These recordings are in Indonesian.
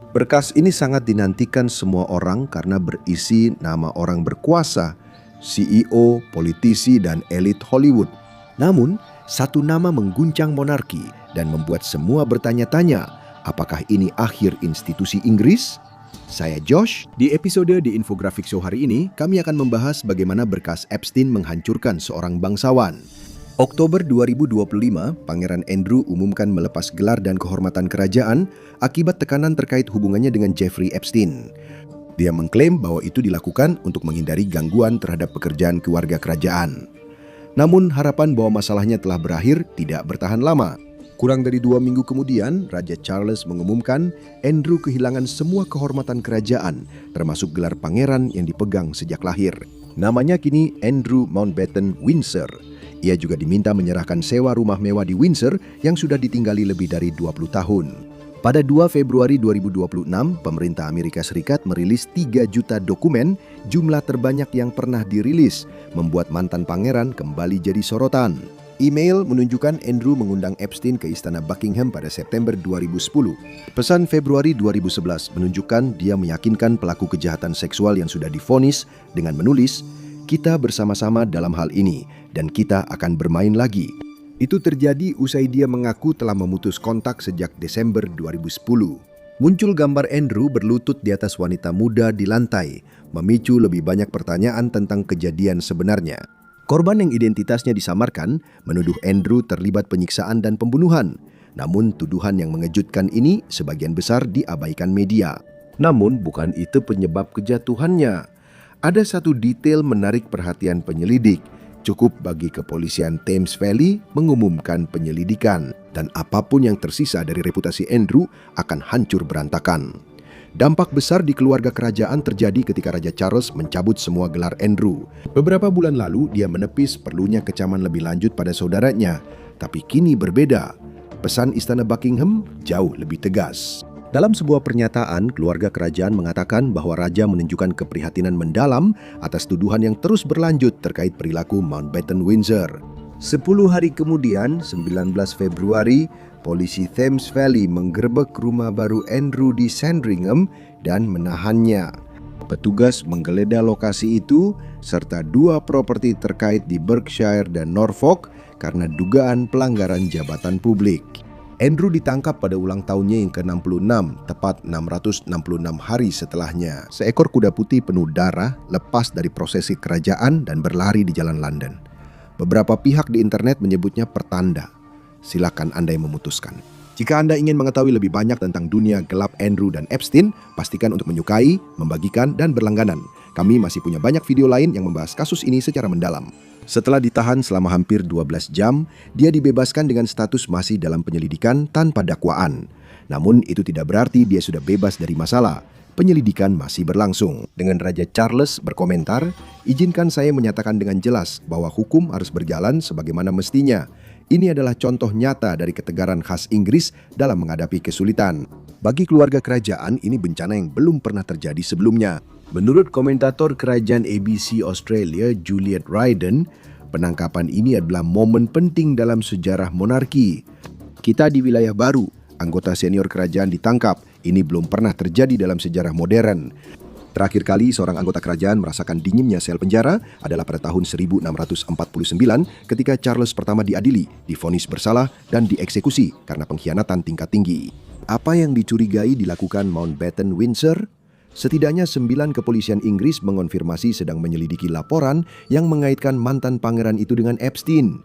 Berkas ini sangat dinantikan semua orang karena berisi nama orang berkuasa, CEO, politisi, dan elit Hollywood. Namun, satu nama mengguncang monarki dan membuat semua bertanya-tanya, apakah ini akhir institusi Inggris? Saya Josh. Di episode di Infografik Show hari ini, kami akan membahas bagaimana berkas Epstein menghancurkan seorang bangsawan. Oktober 2025, Pangeran Andrew umumkan melepas gelar dan kehormatan kerajaan akibat tekanan terkait hubungannya dengan Jeffrey Epstein. Dia mengklaim bahwa itu dilakukan untuk menghindari gangguan terhadap pekerjaan keluarga kerajaan. Namun harapan bahwa masalahnya telah berakhir tidak bertahan lama. Kurang dari 2 minggu kemudian, Raja Charles mengumumkan Andrew kehilangan semua kehormatan kerajaan, termasuk gelar pangeran yang dipegang sejak lahir. Namanya kini Andrew Mountbatten Windsor. Ia juga diminta menyerahkan sewa rumah mewah di Windsor yang sudah ditinggali lebih dari 20 tahun. Pada 2 Februari 2026, pemerintah Amerika Serikat merilis 3 juta dokumen, jumlah terbanyak yang pernah dirilis, membuat mantan pangeran kembali jadi sorotan. Email menunjukkan Andrew mengundang Epstein ke Istana Buckingham pada September 2010. Pesan Februari 2011 menunjukkan dia meyakinkan pelaku kejahatan seksual yang sudah divonis dengan menulis, "Kita bersama-sama dalam hal ini, dan kita akan bermain lagi." Itu terjadi usai dia mengaku telah memutus kontak sejak Desember 2010. Muncul gambar Andrew berlutut di atas wanita muda di lantai, memicu lebih banyak pertanyaan tentang kejadian sebenarnya. Korban yang identitasnya disamarkan menuduh Andrew terlibat penyiksaan dan pembunuhan. Namun tuduhan yang mengejutkan ini sebagian besar diabaikan media. Namun bukan itu penyebab kejatuhannya. Ada satu detail menarik perhatian penyelidik. Cukup bagi kepolisian Thames Valley mengumumkan penyelidikan, dan apapun yang tersisa dari reputasi Andrew akan hancur berantakan. Dampak besar di keluarga kerajaan terjadi ketika Raja Charles mencabut semua gelar Andrew. Beberapa bulan lalu dia menepis perlunya kecaman lebih lanjut pada saudaranya, tapi kini berbeda. Pesan Istana Buckingham jauh lebih tegas. Dalam sebuah pernyataan, keluarga kerajaan mengatakan bahwa raja menunjukkan keprihatinan mendalam atas tuduhan yang terus berlanjut terkait perilaku Mountbatten Windsor. 10 hari kemudian, 19 Februari, polisi Thames Valley menggerebek rumah baru Andrew di Sandringham dan menahannya. Petugas menggeledah lokasi itu serta 2 properti terkait di Berkshire dan Norfolk karena dugaan pelanggaran jabatan publik. Andrew ditangkap pada ulang tahunnya yang ke-66, tepat 666 hari setelahnya. Seekor kuda putih penuh darah lepas dari prosesi kerajaan dan berlari di jalan London. Beberapa pihak di internet menyebutnya pertanda. Silakan Anda yang memutuskan. Jika Anda ingin mengetahui lebih banyak tentang dunia gelap Andrew dan Epstein, pastikan untuk menyukai, membagikan, dan berlangganan. Kami masih punya banyak video lain yang membahas kasus ini secara mendalam. Setelah ditahan selama hampir 12 jam, dia dibebaskan dengan status masih dalam penyelidikan tanpa dakwaan. Namun itu tidak berarti dia sudah bebas dari masalah. Penyelidikan masih berlangsung. Dengan Raja Charles berkomentar, "Izinkan saya menyatakan dengan jelas bahwa hukum harus berjalan sebagaimana mestinya. Ini adalah contoh nyata dari ketegaran khas Inggris dalam menghadapi kesulitan." Bagi keluarga kerajaan, ini bencana yang belum pernah terjadi sebelumnya. Menurut komentator kerajaan ABC Australia, Juliet Ryden, penangkapan ini adalah momen penting dalam sejarah monarki. Kita di wilayah baru, anggota senior kerajaan ditangkap. Ini belum pernah terjadi dalam sejarah modern. Terakhir kali seorang anggota kerajaan merasakan dinginnya sel penjara adalah pada tahun 1649 ketika Charles pertama diadili, divonis bersalah, dan dieksekusi karena pengkhianatan tingkat tinggi. Apa yang dicurigai dilakukan Mountbatten Windsor? Setidaknya 9 kepolisian Inggris mengonfirmasi sedang menyelidiki laporan yang mengaitkan mantan pangeran itu dengan Epstein.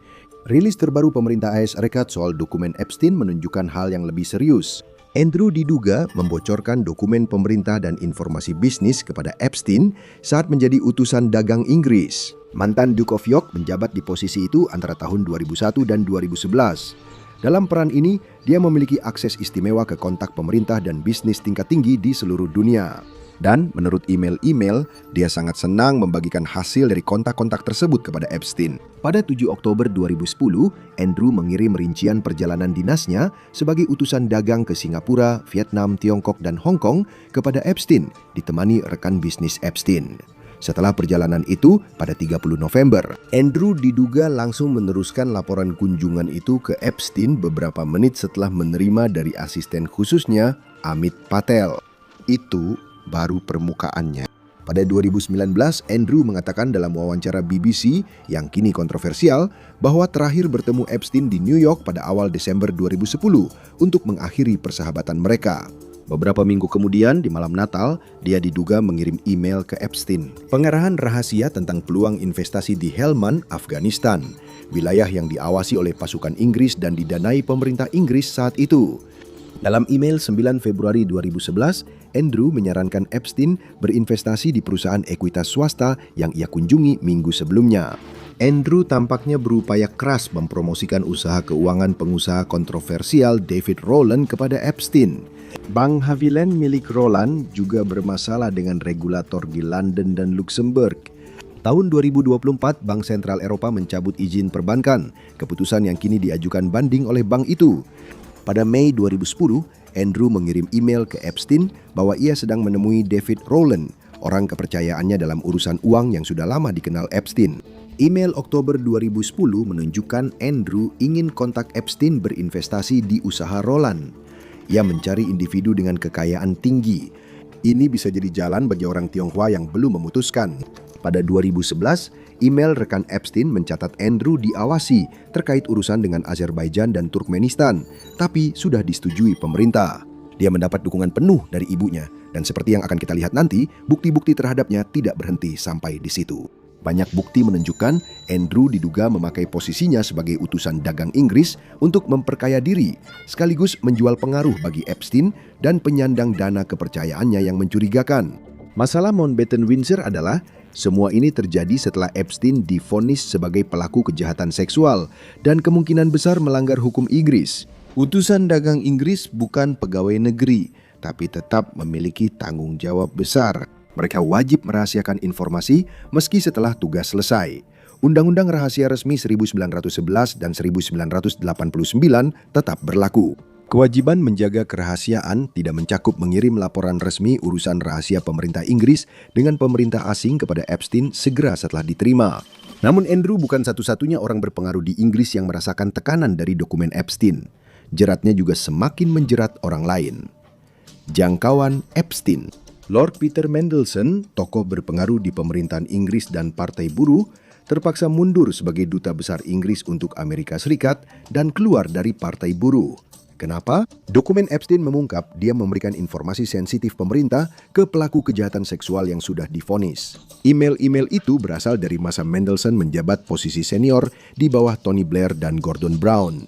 Rilis terbaru pemerintah AS Rekat soal dokumen Epstein menunjukkan hal yang lebih serius. Andrew diduga membocorkan dokumen pemerintah dan informasi bisnis kepada Epstein saat menjadi utusan dagang Inggris. Mantan Duke of York menjabat di posisi itu antara tahun 2001 dan 2011. Dalam peran ini, dia memiliki akses istimewa ke kontak pemerintah dan bisnis tingkat tinggi di seluruh dunia. Dan menurut email-email, dia sangat senang membagikan hasil dari kontak-kontak tersebut kepada Epstein. Pada 7 Oktober 2010, Andrew mengirim rincian perjalanan dinasnya sebagai utusan dagang ke Singapura, Vietnam, Tiongkok, dan Hong Kong kepada Epstein, ditemani rekan bisnis Epstein. Setelah perjalanan itu, pada 30 November, Andrew diduga langsung meneruskan laporan kunjungan itu ke Epstein beberapa menit setelah menerima dari asisten khususnya, Amit Patel. Itu baru permukaannya. Pada 2019, Andrew mengatakan dalam wawancara BBC yang kini kontroversial bahwa terakhir bertemu Epstein di New York pada awal Desember 2010 untuk mengakhiri persahabatan mereka. Beberapa minggu kemudian, di malam Natal, dia diduga mengirim email ke Epstein. Pengarahan rahasia tentang peluang investasi di Helmand, Afghanistan, wilayah yang diawasi oleh pasukan Inggris dan didanai pemerintah Inggris saat itu. Dalam email 9 Februari 2011, Andrew menyarankan Epstein berinvestasi di perusahaan ekuitas swasta yang ia kunjungi minggu sebelumnya. Andrew tampaknya berupaya keras mempromosikan usaha keuangan pengusaha kontroversial David Rowland kepada Epstein. Bank Haviland milik Rowland juga bermasalah dengan regulator di London dan Luxembourg. Tahun 2024, Bank Sentral Eropa mencabut izin perbankan, keputusan yang kini diajukan banding oleh bank itu. Pada Mei 2010, Andrew mengirim email ke Epstein bahwa ia sedang menemui David Rowland, orang kepercayaannya dalam urusan uang yang sudah lama dikenal Epstein. Email Oktober 2010 menunjukkan Andrew ingin kontak Epstein berinvestasi di usaha Rowland. Ia mencari individu dengan kekayaan tinggi. Ini bisa jadi jalan bagi orang Tionghoa yang belum memutuskan. Pada 2011, email rekan Epstein mencatat Andrew diawasi terkait urusan dengan Azerbaijan dan Turkmenistan, tapi sudah disetujui pemerintah. Dia mendapat dukungan penuh dari ibunya, dan seperti yang akan kita lihat nanti, bukti-bukti terhadapnya tidak berhenti sampai di situ. Banyak bukti menunjukkan Andrew diduga memakai posisinya sebagai utusan dagang Inggris untuk memperkaya diri, sekaligus menjual pengaruh bagi Epstein dan penyandang dana kepercayaannya yang mencurigakan. Masalah Mountbatten-Windsor adalah semua ini terjadi setelah Epstein divonis sebagai pelaku kejahatan seksual dan kemungkinan besar melanggar hukum Inggris. Utusan dagang Inggris bukan pegawai negeri, tapi tetap memiliki tanggung jawab besar. Mereka wajib merahasiakan informasi meski setelah tugas selesai. Undang-Undang Rahasia Resmi 1911 dan 1989 tetap berlaku. Kewajiban menjaga kerahasiaan tidak mencakup mengirim laporan resmi urusan rahasia pemerintah Inggris dengan pemerintah asing kepada Epstein segera setelah diterima. Namun Andrew bukan satu-satunya orang berpengaruh di Inggris yang merasakan tekanan dari dokumen Epstein. Jeratnya juga semakin menjerat orang lain. Jangkauan Epstein. Lord Peter Mandelson, tokoh berpengaruh di pemerintahan Inggris dan Partai Buruh, terpaksa mundur sebagai duta besar Inggris untuk Amerika Serikat dan keluar dari Partai Buruh. Kenapa? Dokumen Epstein mengungkap dia memberikan informasi sensitif pemerintah ke pelaku kejahatan seksual yang sudah divonis. Email-email itu berasal dari masa Mandelson menjabat posisi senior di bawah Tony Blair dan Gordon Brown.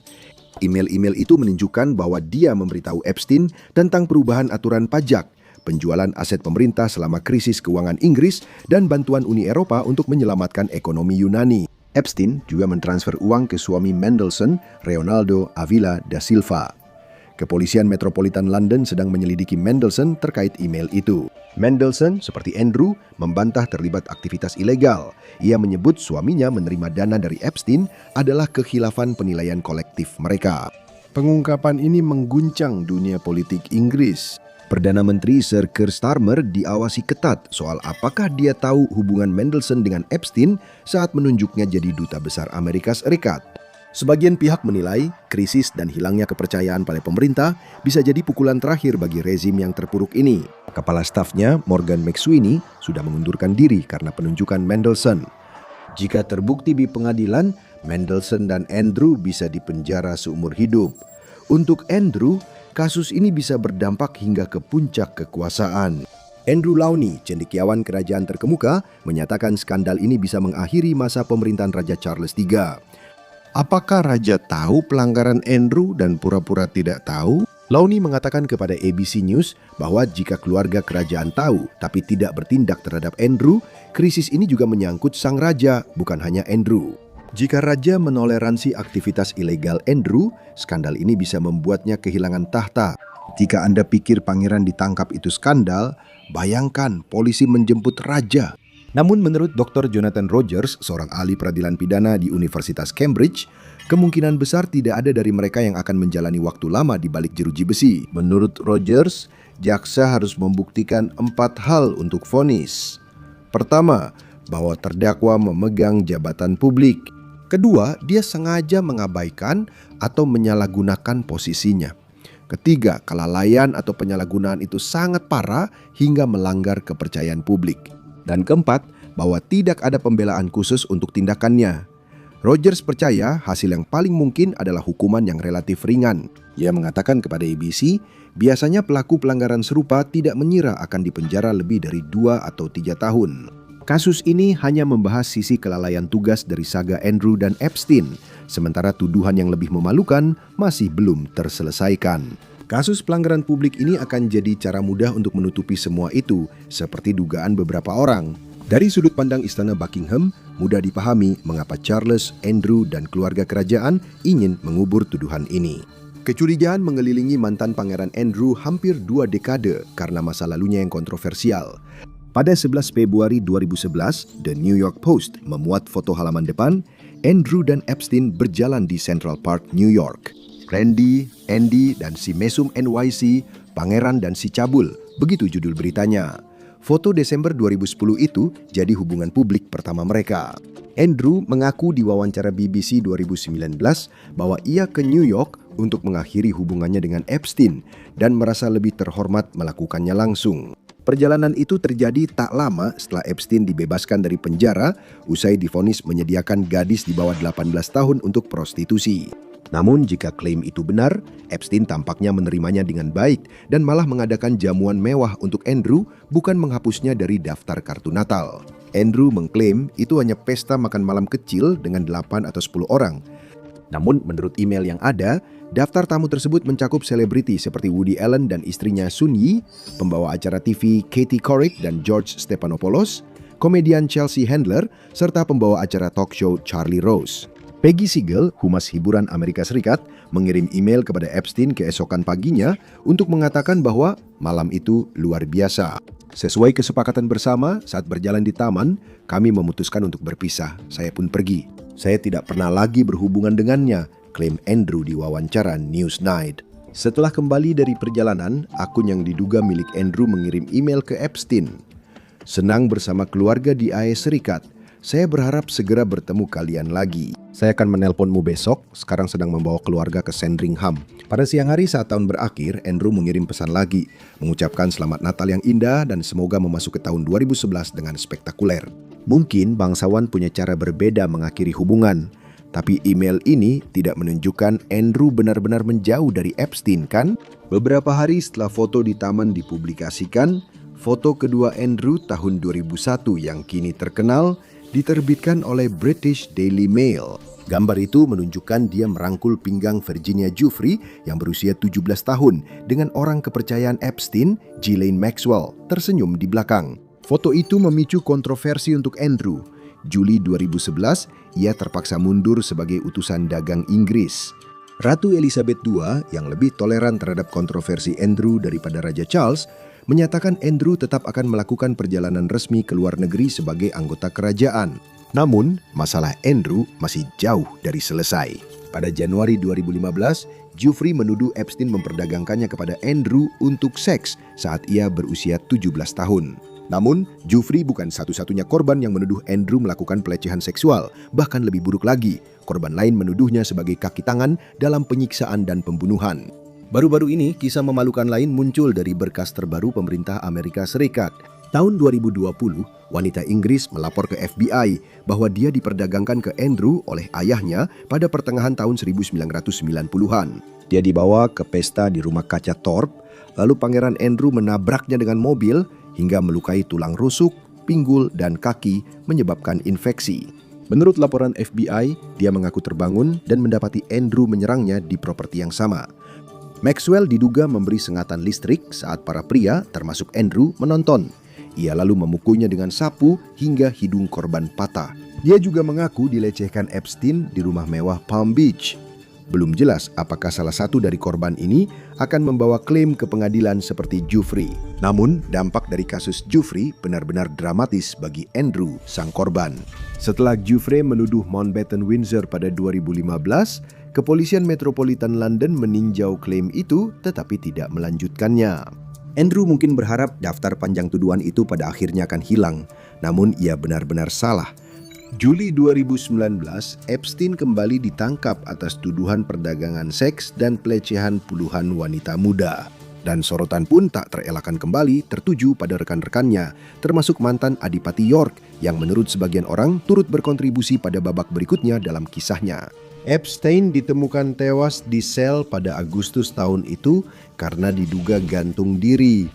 Email-email itu menunjukkan bahwa dia memberitahu Epstein tentang perubahan aturan pajak, penjualan aset pemerintah selama krisis keuangan Inggris, dan bantuan Uni Eropa untuk menyelamatkan ekonomi Yunani. Epstein juga mentransfer uang ke suami Mandelson, Reynaldo Avila da Silva. Kepolisian Metropolitan London sedang menyelidiki Mandelson terkait email itu. Mandelson, seperti Andrew, membantah terlibat aktivitas ilegal. Ia menyebut suaminya menerima dana dari Epstein adalah kekhilafan penilaian kolektif mereka. Pengungkapan ini mengguncang dunia politik Inggris. Perdana Menteri Sir Keir Starmer diawasi ketat soal apakah dia tahu hubungan Mandelson dengan Epstein saat menunjuknya jadi duta besar Amerika Serikat. Sebagian pihak menilai krisis dan hilangnya kepercayaan pada pemerintah bisa jadi pukulan terakhir bagi rezim yang terpuruk ini. Kepala stafnya, Morgan McSweeney, sudah mengundurkan diri karena penunjukan Mandelson. Jika terbukti di pengadilan, Mandelson dan Andrew bisa dipenjara seumur hidup. Untuk Andrew, kasus ini bisa berdampak hingga ke puncak kekuasaan. Andrew Lownie, cendekiawan kerajaan terkemuka, menyatakan skandal ini bisa mengakhiri masa pemerintahan Raja Charles III. Apakah Raja tahu pelanggaran Andrew dan pura-pura tidak tahu? Lownie mengatakan kepada ABC News bahwa jika keluarga kerajaan tahu tapi tidak bertindak terhadap Andrew, krisis ini juga menyangkut sang raja, bukan hanya Andrew. Jika raja menoleransi aktivitas ilegal Andrew, skandal ini bisa membuatnya kehilangan tahta. Jika Anda pikir pangeran ditangkap itu skandal, bayangkan polisi menjemput raja. Namun menurut Dr. Jonathan Rogers, seorang ahli peradilan pidana di Universitas Cambridge, kemungkinan besar tidak ada dari mereka yang akan menjalani waktu lama di balik jeruji besi. Menurut Rogers, jaksa harus membuktikan 4 hal untuk vonis. Pertama, bahwa terdakwa memegang jabatan publik. Kedua, dia sengaja mengabaikan atau menyalahgunakan posisinya. Ketiga, kelalaian atau penyalahgunaan itu sangat parah hingga melanggar kepercayaan publik. Dan keempat, bahwa tidak ada pembelaan khusus untuk tindakannya. Rogers percaya hasil yang paling mungkin adalah hukuman yang relatif ringan. Ia mengatakan kepada ABC, biasanya pelaku pelanggaran serupa tidak mengira akan dipenjara lebih dari 2 atau 3 tahun. Kasus ini hanya membahas sisi kelalaian tugas dari saga Andrew dan Epstein, sementara tuduhan yang lebih memalukan masih belum terselesaikan. Kasus pelanggaran publik ini akan jadi cara mudah untuk menutupi semua itu, seperti dugaan beberapa orang. Dari sudut pandang Istana Buckingham, mudah dipahami mengapa Charles, Andrew, dan keluarga kerajaan ingin mengubur tuduhan ini. Kecurigaan mengelilingi mantan Pangeran Andrew hampir 2 dekade karena masa lalunya yang kontroversial. Pada 11 Februari 2011, The New York Post memuat foto halaman depan Andrew dan Epstein berjalan di Central Park, New York. Randy, Andy, dan si Mesum NYC, Pangeran dan si Cabul, begitu judul beritanya. Foto Desember 2010 itu jadi hubungan publik pertama mereka. Andrew mengaku di wawancara BBC 2019 bahwa ia ke New York untuk mengakhiri hubungannya dengan Epstein dan merasa lebih terhormat melakukannya langsung. Perjalanan itu terjadi tak lama setelah Epstein dibebaskan dari penjara usai divonis menyediakan gadis di bawah 18 tahun untuk prostitusi. Namun jika klaim itu benar, Epstein tampaknya menerimanya dengan baik dan malah mengadakan jamuan mewah untuk Andrew, bukan menghapusnya dari daftar kartu Natal. Andrew mengklaim itu hanya pesta makan malam kecil dengan 8 atau 10 orang. Namun menurut email yang ada, daftar tamu tersebut mencakup selebriti seperti Woody Allen dan istrinya Sun Yi, pembawa acara TV Katie Couric dan George Stephanopoulos, komedian Chelsea Handler, serta pembawa acara talk show Charlie Rose. Peggy Siegel, humas hiburan Amerika Serikat, mengirim email kepada Epstein keesokan paginya untuk mengatakan bahwa malam itu luar biasa. Sesuai kesepakatan bersama, saat berjalan di taman, kami memutuskan untuk berpisah. Saya pun pergi. Saya tidak pernah lagi berhubungan dengannya, klaim Andrew di wawancara Newsnight. Setelah kembali dari perjalanan, akun yang diduga milik Andrew mengirim email ke Epstein. Senang bersama keluarga di AS Serikat. Saya berharap segera bertemu kalian lagi. Saya akan menelponmu besok, sekarang sedang membawa keluarga ke Sandringham. Pada siang hari saat tahun berakhir, Andrew mengirim pesan lagi, mengucapkan selamat Natal yang indah dan semoga memasuki tahun 2011 dengan spektakuler. Mungkin bangsawan punya cara berbeda mengakhiri hubungan, tapi email ini tidak menunjukkan Andrew benar-benar menjauh dari Epstein, kan? Beberapa hari setelah foto di taman dipublikasikan, foto kedua Andrew tahun 2001 yang kini terkenal diterbitkan oleh British Daily Mail. Gambar itu menunjukkan dia merangkul pinggang Virginia Giuffre yang berusia 17 tahun dengan orang kepercayaan Epstein, Ghislaine Maxwell, tersenyum di belakang. Foto itu memicu kontroversi untuk Andrew. Juli 2011, ia terpaksa mundur sebagai utusan dagang Inggris. Ratu Elizabeth II yang lebih toleran terhadap kontroversi Andrew daripada Raja Charles menyatakan Andrew tetap akan melakukan perjalanan resmi ke luar negeri sebagai anggota kerajaan. Namun, masalah Andrew masih jauh dari selesai. Pada Januari 2015, Giuffre menuduh Epstein memperdagangkannya kepada Andrew untuk seks saat ia berusia 17 tahun. Namun, Giuffre bukan satu-satunya korban yang menuduh Andrew melakukan pelecehan seksual. Bahkan lebih buruk lagi, korban lain menuduhnya sebagai kaki tangan dalam penyiksaan dan pembunuhan. Baru-baru ini, kisah memalukan lain muncul dari berkas terbaru pemerintah Amerika Serikat. Tahun 2020, wanita Inggris melapor ke FBI bahwa dia diperdagangkan ke Andrew oleh ayahnya pada pertengahan tahun 1990-an. Dia dibawa ke pesta di rumah kaca Thorpe, lalu Pangeran Andrew menabraknya dengan mobil hingga melukai tulang rusuk, pinggul, dan kaki menyebabkan infeksi. Menurut laporan FBI, dia mengaku terbangun dan mendapati Andrew menyerangnya di properti yang sama. Maxwell diduga memberi sengatan listrik saat para pria, termasuk Andrew, menonton. Ia lalu memukulnya dengan sapu hingga hidung korban patah. Dia juga mengaku dilecehkan Epstein di rumah mewah Palm Beach. Belum jelas apakah salah satu dari korban ini akan membawa klaim ke pengadilan seperti Giuffre. Namun, dampak dari kasus Giuffre benar-benar dramatis bagi Andrew, sang korban. Setelah Giuffre menuduh Mountbatten Windsor pada 2015, Kepolisian Metropolitan London meninjau klaim itu tetapi tidak melanjutkannya. Andrew mungkin berharap daftar panjang tuduhan itu pada akhirnya akan hilang, namun ia benar-benar salah. Juli 2019, Epstein kembali ditangkap atas tuduhan perdagangan seks dan pelecehan puluhan wanita muda. Dan sorotan pun tak terelakkan kembali tertuju pada rekan-rekannya, termasuk mantan Adipati York yang menurut sebagian orang turut berkontribusi pada babak berikutnya dalam kisahnya. Epstein ditemukan tewas di sel pada Agustus tahun itu karena diduga gantung diri.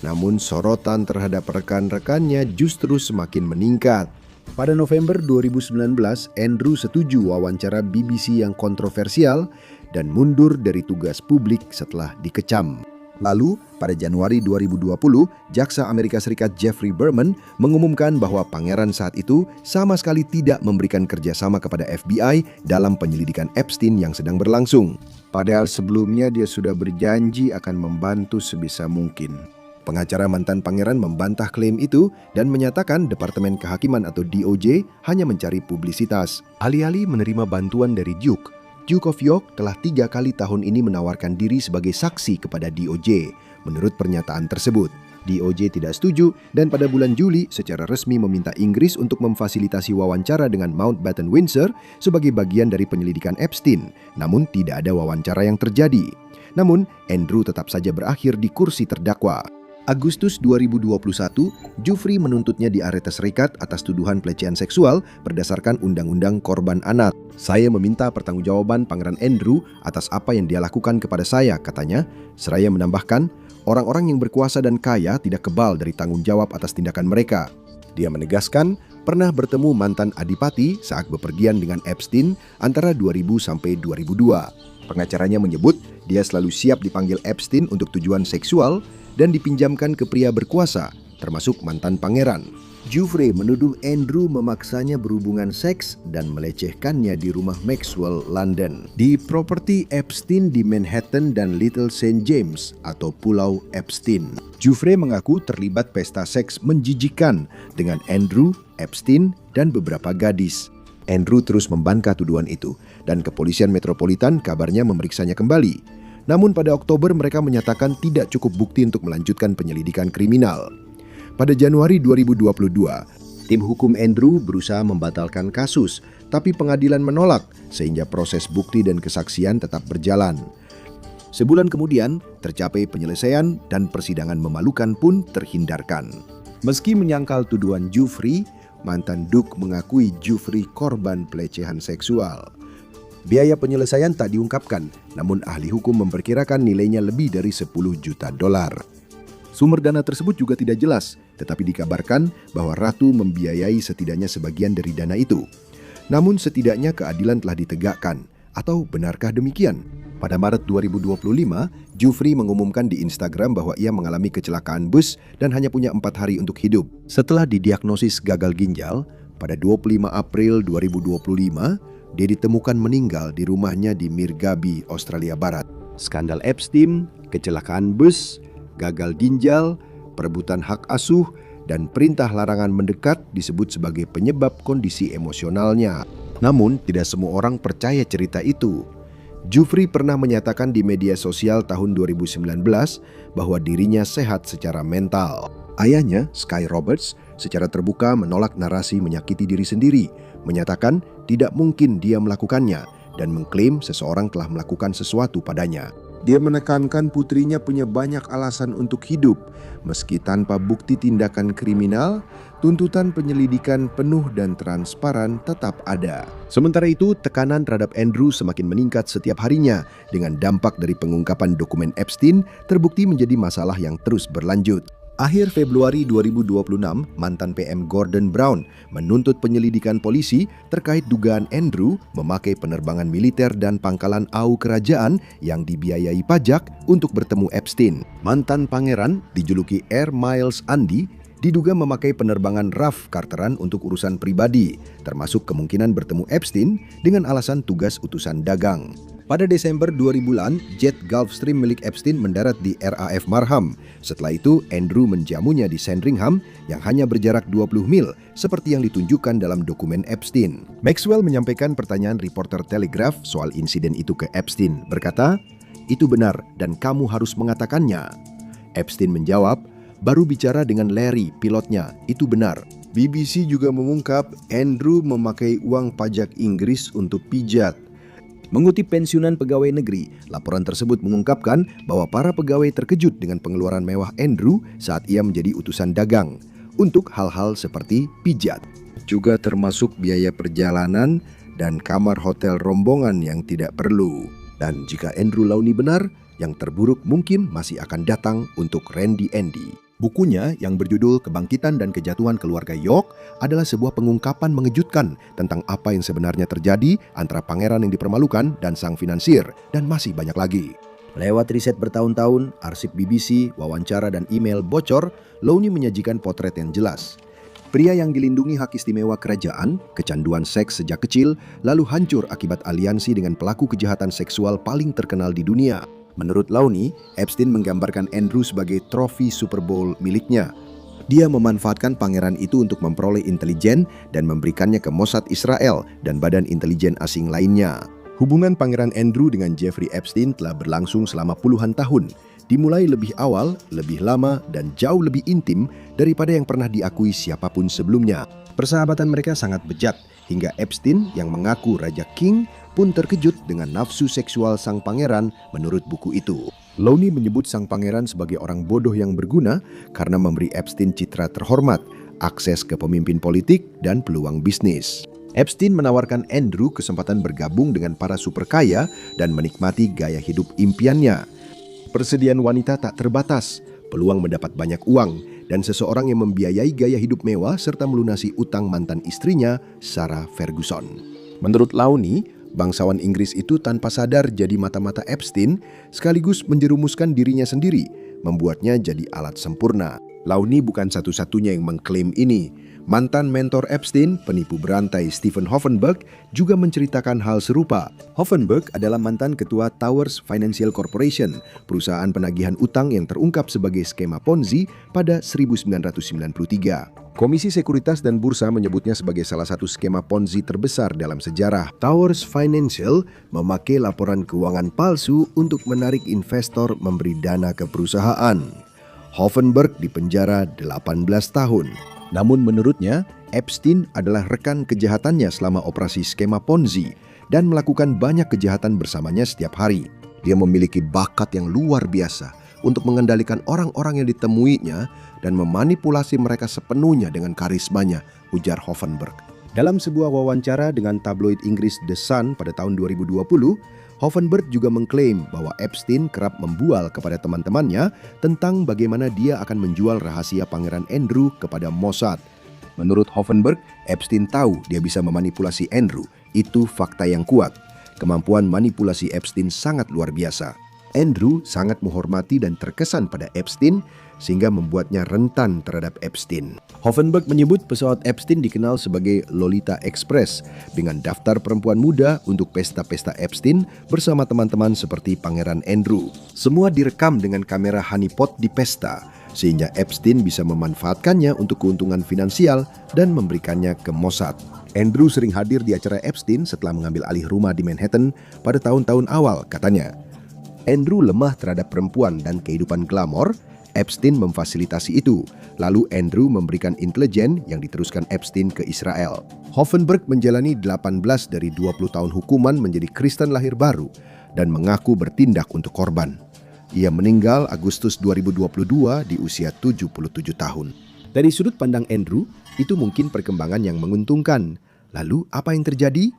Namun sorotan terhadap rekan-rekannya justru semakin meningkat. Pada November 2019, Andrew setuju wawancara BBC yang kontroversial dan mundur dari tugas publik setelah dikecam. Lalu, pada Januari 2020, Jaksa Amerika Serikat Jeffrey Berman mengumumkan bahwa pangeran saat itu sama sekali tidak memberikan kerjasama kepada FBI dalam penyelidikan Epstein yang sedang berlangsung. Padahal sebelumnya dia sudah berjanji akan membantu sebisa mungkin. Pengacara mantan pangeran membantah klaim itu dan menyatakan Departemen Kehakiman atau DOJ hanya mencari publisitas. Alih-alih menerima bantuan dari Duke of York telah 3 kali tahun ini menawarkan diri sebagai saksi kepada DOJ. Menurut pernyataan tersebut, DOJ tidak setuju dan pada bulan Juli secara resmi meminta Inggris untuk memfasilitasi wawancara dengan Mountbatten Windsor sebagai bagian dari penyelidikan Epstein. Namun tidak ada wawancara yang terjadi. Namun, Andrew tetap saja berakhir di kursi terdakwa. Agustus 2021, Giuffre menuntutnya di Amerika Serikat atas tuduhan pelecehan seksual berdasarkan Undang-Undang Korban Anak. Saya meminta pertanggungjawaban Pangeran Andrew atas apa yang dia lakukan kepada saya, katanya. Seraya menambahkan, orang-orang yang berkuasa dan kaya tidak kebal dari tanggung jawab atas tindakan mereka. Dia menegaskan pernah bertemu mantan adipati saat bepergian dengan Epstein antara 2000 sampai 2002. Pengacaranya menyebut dia selalu siap dipanggil Epstein untuk tujuan seksual dan dipinjamkan ke pria berkuasa, termasuk mantan pangeran. Giuffre menuduh Andrew memaksanya berhubungan seks dan melecehkannya di rumah Maxwell, London, di properti Epstein di Manhattan dan Little St. James atau Pulau Epstein. Giuffre mengaku terlibat pesta seks menjijikan dengan Andrew, Epstein, dan beberapa gadis. Andrew terus membantah tuduhan itu, dan kepolisian metropolitan kabarnya memeriksanya kembali. Namun pada Oktober mereka menyatakan tidak cukup bukti untuk melanjutkan penyelidikan kriminal. Pada Januari 2022, tim hukum Andrew berusaha membatalkan kasus, tapi pengadilan menolak sehingga proses bukti dan kesaksian tetap berjalan. Sebulan kemudian, tercapai penyelesaian dan persidangan memalukan pun terhindarkan. Meski menyangkal tuduhan Giuffre, mantan Duke mengakui Giuffre korban pelecehan seksual. Biaya penyelesaian tak diungkapkan, namun ahli hukum memperkirakan nilainya lebih dari 10 juta dolar. Sumber dana tersebut juga tidak jelas, tetapi dikabarkan bahwa Ratu membiayai setidaknya sebagian dari dana itu. Namun setidaknya keadilan telah ditegakkan, atau benarkah demikian? Pada Maret 2025, Giuffre mengumumkan di Instagram bahwa ia mengalami kecelakaan bus dan hanya punya 4 hari untuk hidup. Setelah didiagnosis gagal ginjal, pada 25 April 2025, dia ditemukan meninggal di rumahnya di Mirgabi, Australia Barat. Skandal Epstein, kecelakaan bus, gagal ginjal, perebutan hak asuh, dan perintah larangan mendekat disebut sebagai penyebab kondisi emosionalnya. Namun, tidak semua orang percaya cerita itu. Giuffre pernah menyatakan di media sosial tahun 2019 bahwa dirinya sehat secara mental. Ayahnya, Sky Roberts, secara terbuka menolak narasi menyakiti diri sendiri, menyatakan tidak mungkin dia melakukannya dan mengklaim seseorang telah melakukan sesuatu padanya. Dia menekankan putrinya punya banyak alasan untuk hidup, meski tanpa bukti tindakan kriminal, tuntutan penyelidikan penuh dan transparan tetap ada. Sementara itu, tekanan terhadap Andrew semakin meningkat setiap harinya, dengan dampak dari pengungkapan dokumen Epstein terbukti menjadi masalah yang terus berlanjut. Akhir Februari 2026, mantan PM Gordon Brown menuntut penyelidikan polisi terkait dugaan Andrew memakai penerbangan militer dan pangkalan AU kerajaan yang dibiayai pajak untuk bertemu Epstein. Mantan pangeran, dijuluki Air Miles Andy, diduga memakai penerbangan RAF Carteran untuk urusan pribadi, termasuk kemungkinan bertemu Epstein dengan alasan tugas utusan dagang. Pada Desember 2000-an, jet Gulfstream milik Epstein mendarat di RAF Marham. Setelah itu, Andrew menjamunya di Sandringham yang hanya berjarak 20 mil, seperti yang ditunjukkan dalam dokumen Epstein. Maxwell menyampaikan pertanyaan reporter Telegraph soal insiden itu ke Epstein, berkata, "Itu benar dan kamu harus mengatakannya." Epstein menjawab, "Baru bicara dengan Larry, pilotnya, itu benar. BBC juga mengungkap Andrew memakai uang pajak Inggris untuk pijat. Mengutip Pensiunan Pegawai Negeri, laporan tersebut mengungkapkan bahwa para pegawai terkejut dengan pengeluaran mewah Andrew saat ia menjadi utusan dagang untuk hal-hal seperti pijat. Juga termasuk biaya perjalanan dan kamar hotel rombongan yang tidak perlu. Dan jika Andrew Lownie benar, yang terburuk mungkin masih akan datang untuk Randy Andy. Bukunya yang berjudul Kebangkitan dan Kejatuhan Keluarga York adalah sebuah pengungkapan mengejutkan tentang apa yang sebenarnya terjadi antara pangeran yang dipermalukan dan sang finansir, dan masih banyak lagi. Lewat riset bertahun-tahun, arsip BBC, wawancara dan email bocor, Lownie menyajikan potret yang jelas. Pria yang dilindungi hak istimewa kerajaan, kecanduan seks sejak kecil, lalu hancur akibat aliansi dengan pelaku kejahatan seksual paling terkenal di dunia. Menurut Lownie, Epstein menggambarkan Andrew sebagai trofi Super Bowl miliknya. Dia memanfaatkan pangeran itu untuk memperoleh intelijen dan memberikannya ke Mossad Israel dan badan intelijen asing lainnya. Hubungan Pangeran Andrew dengan Jeffrey Epstein telah berlangsung selama puluhan tahun, dimulai lebih awal, lebih lama, dan jauh lebih intim daripada yang pernah diakui siapapun sebelumnya. Persahabatan mereka sangat bejat, hingga Epstein yang mengaku Raja King pun terkejut dengan nafsu seksual sang pangeran menurut buku itu. Lownie menyebut sang pangeran sebagai orang bodoh yang berguna karena memberi Epstein citra terhormat, akses ke pemimpin politik, dan peluang bisnis. Epstein menawarkan Andrew kesempatan bergabung dengan para super kaya dan menikmati gaya hidup impiannya. Persediaan wanita tak terbatas, peluang mendapat banyak uang, dan seseorang yang membiayai gaya hidup mewah serta melunasi utang mantan istrinya, Sarah Ferguson. Menurut Lownie, bangsawan Inggris itu tanpa sadar jadi mata-mata Epstein, sekaligus menjerumuskan dirinya sendiri, membuatnya jadi alat sempurna. Lownie bukan satu-satunya yang mengklaim ini. Mantan mentor Epstein, penipu berantai Stephen Hoffenberg, juga menceritakan hal serupa. Hoffenberg adalah mantan ketua Towers Financial Corporation, perusahaan penagihan utang yang terungkap sebagai skema Ponzi pada 1993. Komisi Sekuritas dan Bursa menyebutnya sebagai salah satu skema Ponzi terbesar dalam sejarah. Towers Financial memakai laporan keuangan palsu untuk menarik investor memberi dana ke perusahaan. Hoffenberg dipenjara 18 tahun. Namun menurutnya, Epstein adalah rekan kejahatannya selama operasi skema Ponzi dan melakukan banyak kejahatan bersamanya setiap hari. Dia memiliki bakat yang luar biasa untuk mengendalikan orang-orang yang ditemuinya dan memanipulasi mereka sepenuhnya dengan karismanya, ujar Hoffenberg. Dalam sebuah wawancara dengan tabloid Inggris The Sun pada tahun 2020, Hoffenberg juga mengklaim bahwa Epstein kerap membual kepada teman-temannya tentang bagaimana dia akan menjual rahasia Pangeran Andrew kepada Mossad. Menurut Hoffenberg, Epstein tahu dia bisa memanipulasi Andrew. Itu fakta yang kuat. Kemampuan manipulasi Epstein sangat luar biasa. Andrew sangat menghormati dan terkesan pada Epstein, sehingga membuatnya rentan terhadap Epstein. Hoffenberg menyebut pesawat Epstein dikenal sebagai Lolita Express dengan daftar perempuan muda untuk pesta-pesta Epstein bersama teman-teman seperti Pangeran Andrew. Semua direkam dengan kamera honeypot di pesta, sehingga Epstein bisa memanfaatkannya untuk keuntungan finansial dan memberikannya ke Mossad. Andrew sering hadir di acara Epstein setelah mengambil alih rumah di Manhattan pada tahun-tahun awal, katanya. Andrew lemah terhadap perempuan dan kehidupan glamor. Epstein memfasilitasi itu. Lalu Andrew memberikan intelijen yang diteruskan Epstein ke Israel. Hoffenberg menjalani 18 dari 20 tahun hukuman menjadi Kristen lahir baru dan mengaku bertindak untuk korban. Ia meninggal Agustus 2022 di usia 77 tahun. Dari sudut pandang Andrew, itu mungkin perkembangan yang menguntungkan. Lalu apa yang terjadi?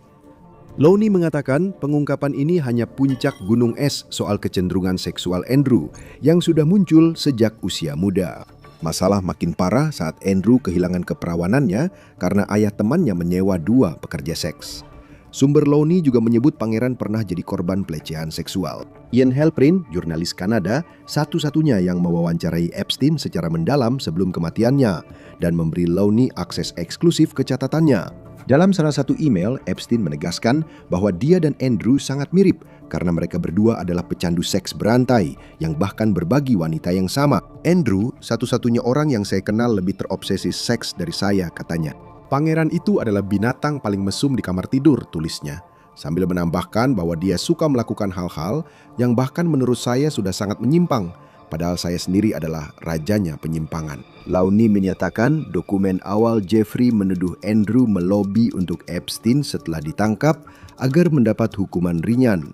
Lownie mengatakan pengungkapan ini hanya puncak gunung es soal kecenderungan seksual Andrew yang sudah muncul sejak usia muda. Masalah makin parah saat Andrew kehilangan keperawanannya karena ayah temannya menyewa 2 pekerja seks. Sumber Lownie juga menyebut pangeran pernah jadi korban pelecehan seksual. Ian Halperin, jurnalis Kanada, satu-satunya yang mewawancarai Epstein secara mendalam sebelum kematiannya dan memberi Lownie akses eksklusif ke catatannya. Dalam salah satu email, Epstein menegaskan bahwa dia dan Andrew sangat mirip karena mereka berdua adalah pecandu seks berantai yang bahkan berbagi wanita yang sama. Andrew, satu-satunya orang yang saya kenal lebih terobsesi seks dari saya, katanya. Pangeran itu adalah binatang paling mesum di kamar tidur, tulisnya. Sambil menambahkan bahwa dia suka melakukan hal-hal yang bahkan menurut saya sudah sangat menyimpang, padahal saya sendiri adalah rajanya penyimpangan. Launi menyatakan dokumen awal Jeffrey menuduh Andrew melobi untuk Epstein setelah ditangkap agar mendapat hukuman ringan.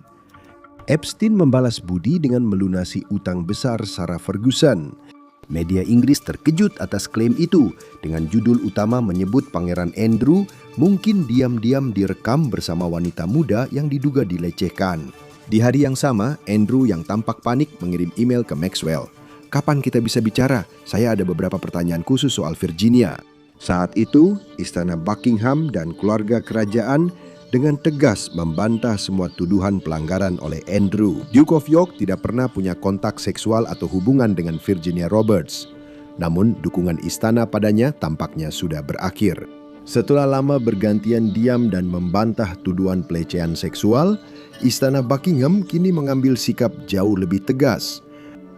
Epstein membalas budi dengan melunasi utang besar Sarah Ferguson. Media Inggris terkejut atas klaim itu dengan judul utama menyebut Pangeran Andrew mungkin diam-diam direkam bersama wanita muda yang diduga dilecehkan. Di hari yang sama, Andrew yang tampak panik mengirim email ke Maxwell. "Kapan kita bisa bicara? Saya ada beberapa pertanyaan khusus soal Virginia." Saat itu, Istana Buckingham dan keluarga kerajaan dengan tegas membantah semua tuduhan pelanggaran oleh Andrew. Duke of York tidak pernah punya kontak seksual atau hubungan dengan Virginia Roberts. Namun, dukungan istana padanya tampaknya sudah berakhir. Setelah lama bergantian diam dan membantah tuduhan pelecehan seksual, Istana Buckingham kini mengambil sikap jauh lebih tegas.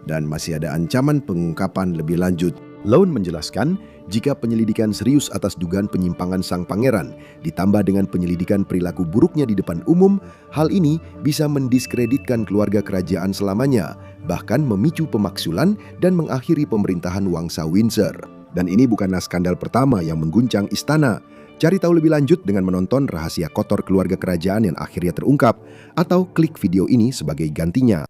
Dan masih ada ancaman pengungkapan lebih lanjut. Lone menjelaskan, jika penyelidikan serius atas dugaan penyimpangan sang pangeran ditambah dengan penyelidikan perilaku buruknya di depan umum, hal ini bisa mendiskreditkan keluarga kerajaan selamanya, bahkan memicu pemaksulan dan mengakhiri pemerintahan Wangsa Windsor. Dan ini bukanlah skandal pertama yang mengguncang istana. Cari tahu lebih lanjut dengan menonton Rahasia Kotor Keluarga Kerajaan yang akhirnya terungkap, atau klik video ini sebagai gantinya.